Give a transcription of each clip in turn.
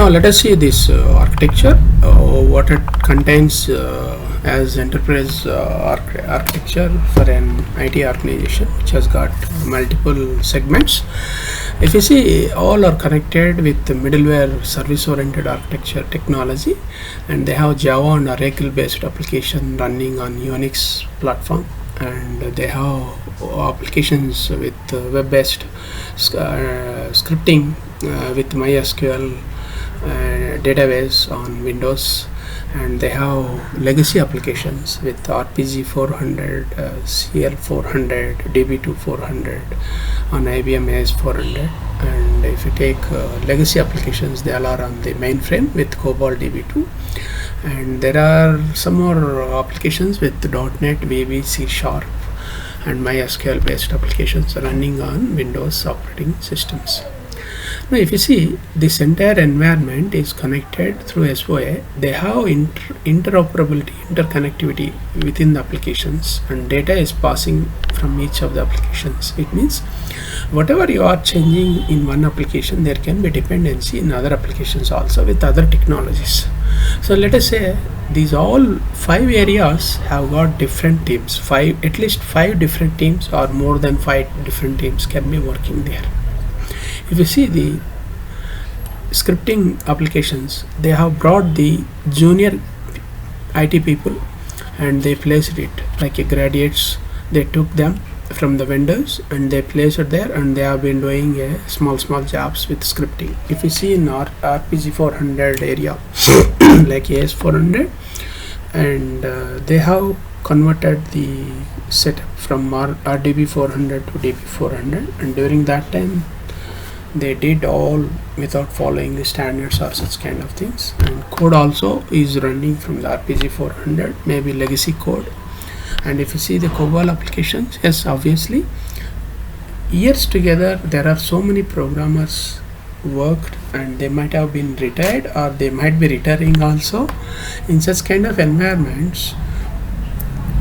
Now let us see this architecture, what it contains as enterprise architecture for an IT organization which has got multiple segments. If you see, all are connected with the middleware service-oriented architecture technology, and they have Java and Oracle-based application running on Unix platform, and they have applications with web-based scripting with MySQL database on Windows, and they have legacy applications with RPG 400, CL 400, DB2 400 on IBM AS 400. And if you take legacy applications, they all are on the mainframe with COBOL DB2, and there are some more applications with .NET, VB, C#, and MySQL based applications running on Windows operating systems. Now if you see, this entire environment is connected through SOA. They have interoperability, interconnectivity within the applications, and data is passing from each of the applications. It means whatever you are changing in one application, there can be dependency in other applications also with other technologies. So let us say these all 5 areas have got different teams, at least 5 different teams or more than 5 different teams can be working there. If you see the scripting applications, they have brought the junior IT people and they placed it like a graduates. They took them from the vendors and they placed it there, and they have been doing small jobs with scripting. If you see in our RPG 400 area like AS 400, and they have converted the setup from RDB 400 to DB 400, and during that time they did all without following the standards or such kind of things, and code also is running from the RPG 400, maybe legacy code. And if you see the COBOL applications, yes, obviously years together there are so many programmers worked, and they might have been retired or they might be retiring also. In such kind of environments,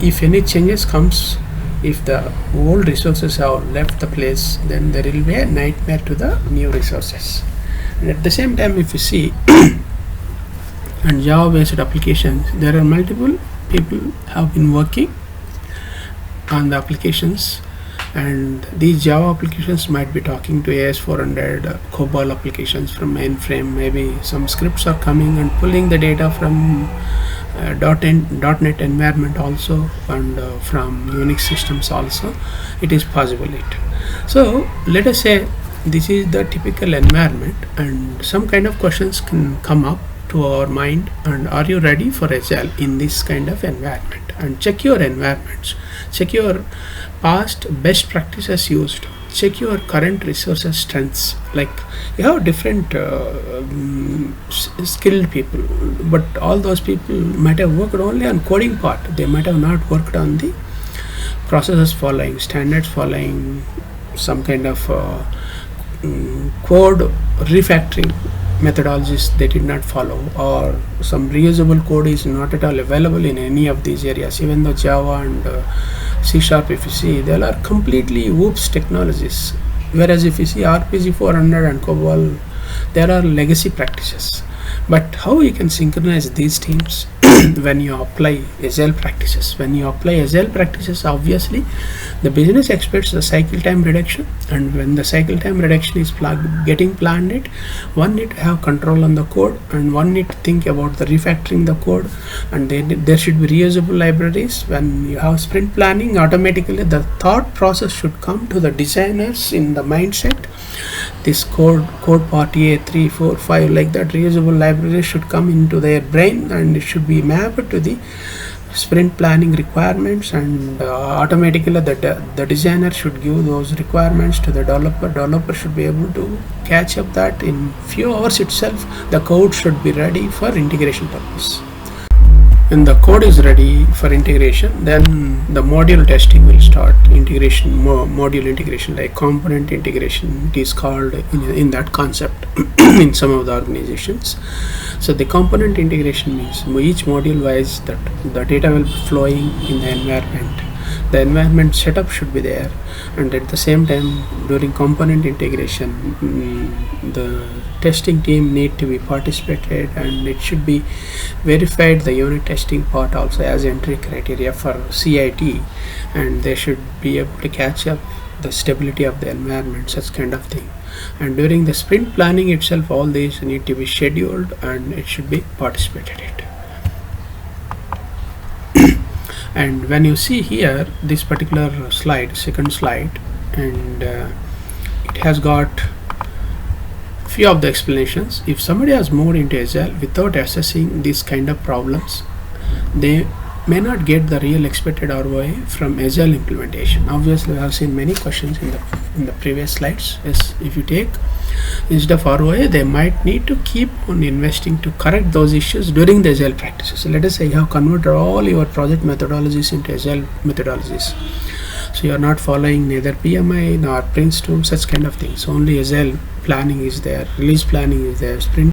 if any changes comes, if the old resources have left the place, then there will be a nightmare to the new resources. And at the same time, if you see and Java based applications, there are multiple people have been working on the applications, and these Java applications might be talking to AS 400 COBOL applications from mainframe. Maybe some scripts are coming and pulling the data from .NET environment also, and from Unix systems also. It is possible. So let us say this is the typical environment, and some kind of questions can come up to our mind, and are you ready for Agile in this kind of environment? And check your environments, check your past best practices used, check your current resources strengths. Like you have different skilled people, but all those people might have worked only on coding part. They might have not worked on the processes following, standards following, some kind of code refactoring methodologies they did not follow, or some reusable code is not at all available in any of these areas. Even though Java and C#, if you see, they are completely whoops technologies, whereas if you see RPG 400 and COBOL, there are legacy practices. But how you can synchronize these teams when you apply Agile practices? When you apply Agile practices, obviously the business expects the cycle time reduction, and when the cycle time reduction is getting planned, one need to have control on the code, and one need to think about the refactoring the code, and there should be reusable libraries. When you have sprint planning, automatically the thought process should come to the designers in the mindset. This code part A, 3, 4, 5, like that, reusable libraries should come into their brain, and it should be mapped to the sprint planning requirements, and automatically the designer should give those requirements to the developer should be able to catch up that in few hours itself. The code should be ready for integration purpose. When the code is ready for integration, then the module testing will start. Integration, module integration, like component integration, it is called in that concept in some of the organizations. So the component integration means each module wise that the data will be flowing in the environment. the environment setup should be there, and at the same time during component integration, the testing team need to be participated, and it should be verified the unit testing part also as entry criteria for CIT, and they should be able to catch up the stability of the environment, such kind of thing. And during the sprint planning itself, all these need to be scheduled and it should be participated in. And when you see here this particular slide, second slide, and it has got few of the explanations. If somebody has moved into Agile without assessing these kind of problems, they may not get the real expected ROI from Agile implementation. Obviously, I have seen many questions in the previous slides. Yes, if you take instead of ROI, they might need to keep on investing to correct those issues during the Agile practices. So let us say you have converted all your project methodologies into Agile methodologies. So you are not following neither PMI nor Prince2, such kind of things. Only Agile planning is there, release planning is there, sprint